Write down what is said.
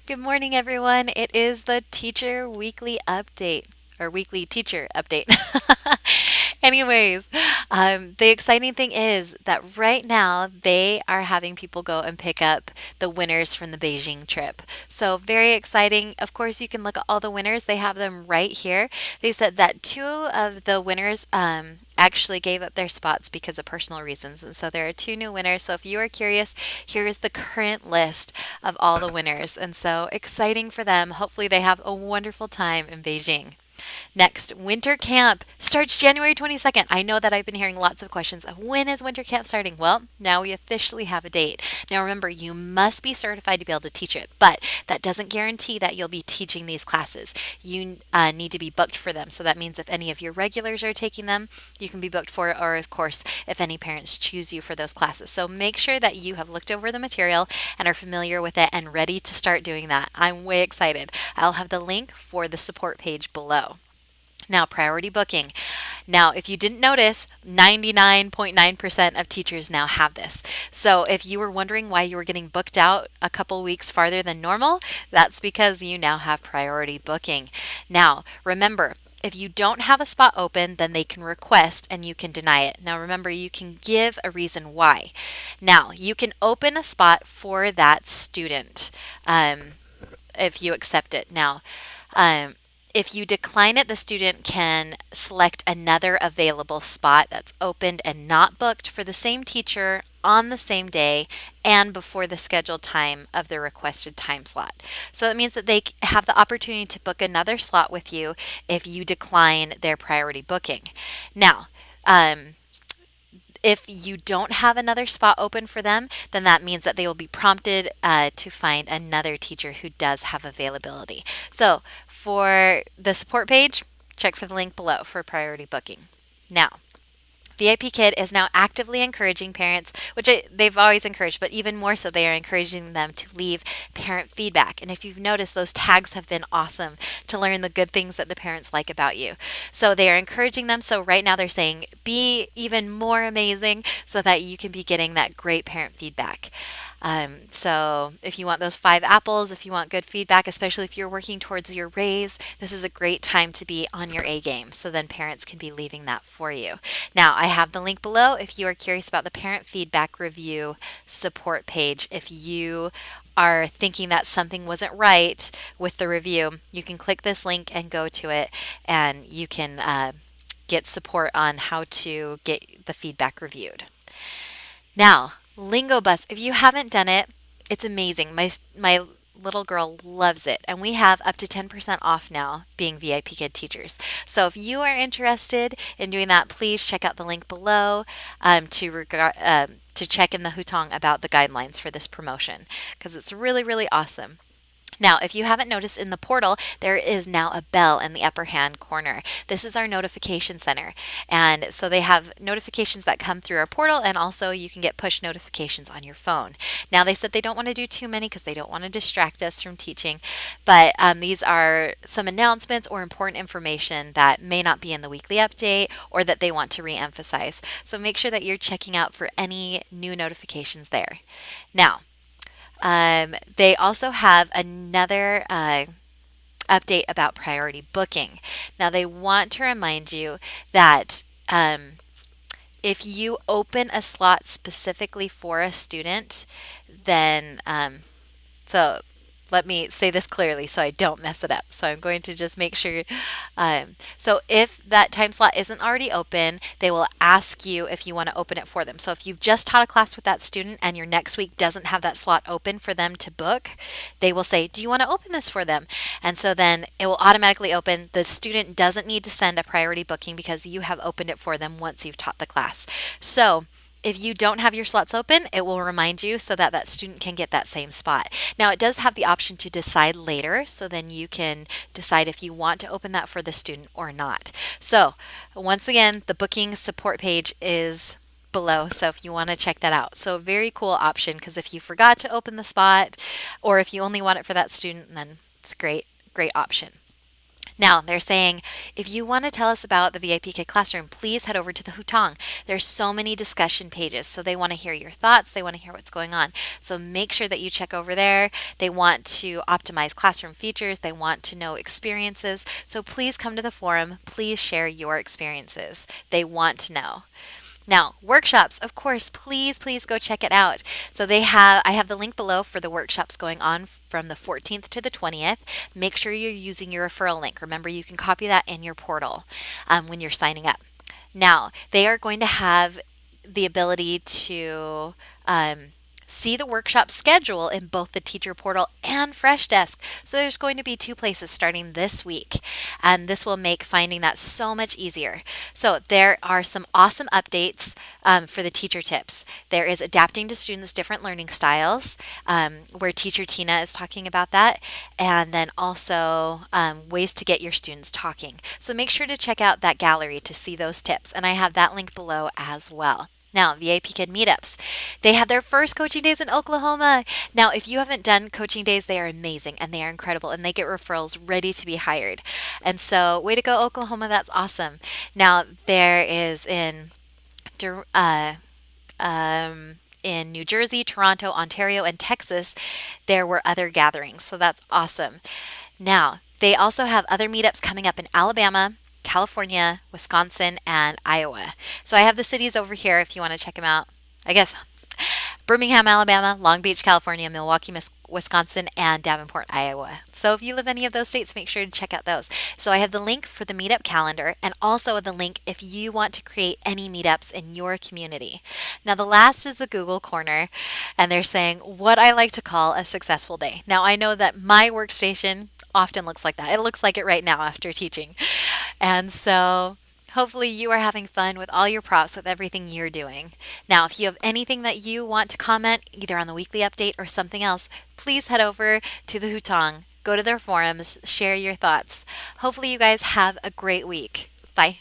Good morning, everyone. It is the Teacher Weekly Update or Weekly Teacher Update. Anyways, the exciting thing is that right now they are having people go and pick up the winners from the Beijing trip. So, very exciting. Of course, you can look at all the winners, they have them right here. They said that two of the winners actually gave up their spots because of personal reasons. And so there are two new winners. So if you are curious, here is the current list of all the winners. And so exciting for them. Hopefully, they have a wonderful time in Beijing. Next, winter camp starts January 22nd. I know that I've been hearing lots of questions of when is winter camp starting? Well, now we officially have a date. Now remember, you must be certified to be able to teach it, but that doesn't guarantee that you'll be teaching these classes. You need to be booked for them. So that means if any of your regulars are taking them, you can be booked for it, or of course, if any parents choose you for those classes. So make sure that you have looked over the material and are familiar with it and ready to start doing that. I'm way excited. I'll have the link for the support page below. Now, priority booking. Now, if you didn't notice, 99.9% of teachers now have this. So, if you were wondering why you were getting booked out a couple weeks farther than normal, that's because you now have priority booking. Now, remember, if you don't have a spot open, then they can request and you can deny it. Now, remember, you can give a reason why. Now, you can open a spot for that student if you accept it. Now, um, if you decline it, the student can select another available spot that's opened and not booked for the same teacher on the same day and before the scheduled time of the requested time slot. So that means that they have the opportunity to book another slot with you if you decline their priority booking. Now, if you don't have another spot open for them, then that means that they will be prompted to find another teacher who does have availability. So for the support page, check for the link below for priority booking. Now, VIP Kid is now actively encouraging parents, which they've always encouraged, but even more so, they are encouraging them to leave parent feedback. And if you've noticed, those tags have been awesome to learn the good things that the parents like about you. So they are encouraging them. So right now they're saying, be even more amazing so that you can be getting that great parent feedback. So if you want those 5 apples, if you want good feedback, especially if you're working towards your raise, this is a great time to be on your A game. So then parents can be leaving that for you. Now, I have the link below if you are curious about the parent feedback review support page. If you are thinking that something wasn't right with the review, you can click this link and go to it, and you can get support on how to get the feedback reviewed. Now, Lingo Bus, if you haven't done it, it's amazing. My little girl loves it, and we have up to 10% off now being VIP Kid teachers. So if you are interested in doing that, please check out the link below to check in the Hutong about the guidelines for this promotion because it's really, really awesome. Now, if you haven't noticed in the portal, there is now a bell in the upper hand corner. This is our notification center. And so they have notifications that come through our portal, and also you can get push notifications on your phone. Now, they said they don't want to do too many because they don't want to distract us from teaching, but these are some announcements or important information that may not be in the weekly update or that they want to re-emphasize. So make sure that you're checking out for any new notifications there. Now, they also have another update about priority booking. Now, they want to remind you that if you open a slot specifically for a student, then so let me say this clearly so I don't mess it up. So I'm going to just make sure. So if that time slot isn't already open, they will ask you if you want to open it for them. So if you've just taught a class with that student and your next week doesn't have that slot open for them to book, they will say, do you want to open this for them? And so then it will automatically open. The student doesn't need to send a priority booking because you have opened it for them once you've taught the class. So if you don't have your slots open, it will remind you so that that student can get that same spot. Now, it does have the option to decide later, so then you can decide if you want to open that for the student or not. So, once again, the booking support page is below, so if you want to check that out. So, very cool option because if you forgot to open the spot or if you only want it for that student, then it's great, great option. Now, they're saying if you want to tell us about the VIP Kid Classroom, please head over to the Hutong. There's so many discussion pages, so they want to hear your thoughts, they want to hear what's going on. So make sure that you check over there. They want to optimize classroom features, they want to know experiences. So please come to the forum, please share your experiences. They want to know. Now, workshops, of course, please go check it out. So I have the link below for the workshops going on from the 14th to the 20th. Make sure you're using your referral link. Remember, you can copy that in your portal when you're signing up. Now, they are going to have the ability to see the workshop schedule in both the teacher portal and Freshdesk. So there's going to be two places starting this week, and this will make finding that so much easier. So there are some awesome updates for the teacher tips. There is adapting to students' different learning styles, where teacher Tina is talking about that, and then also ways to get your students talking. So make sure to check out that gallery to see those tips, and I have that link below as well. Now, VIP Kid meetups. They had their first coaching days in Oklahoma. Now, if you haven't done coaching days, they are amazing and they are incredible and they get referrals ready to be hired. And so, way to go, Oklahoma. That's awesome. Now, there is uh, in New Jersey, Toronto, Ontario, and Texas, there were other gatherings. So, that's awesome. Now, they also have other meetups coming up in Alabama, California, Wisconsin, and Iowa. So I have the cities over here if you want to check them out. I guess Birmingham, Alabama, Long Beach, California, Milwaukee, Wisconsin, and Davenport, Iowa. So if you live in any of those states, make sure to check out those. So I have the link for the meetup calendar and also the link if you want to create any meetups in your community. Now, the last is the Google Corner, and they're saying what I like to call a successful day. Now, I know that my workstation often looks like that. It looks like it right now after teaching. And so hopefully you are having fun with all your props with everything you're doing. Now, if you have anything that you want to comment, either on the weekly update or something else, please head over to the Hutong. Go to their forums, share your thoughts. Hopefully you guys have a great week. Bye.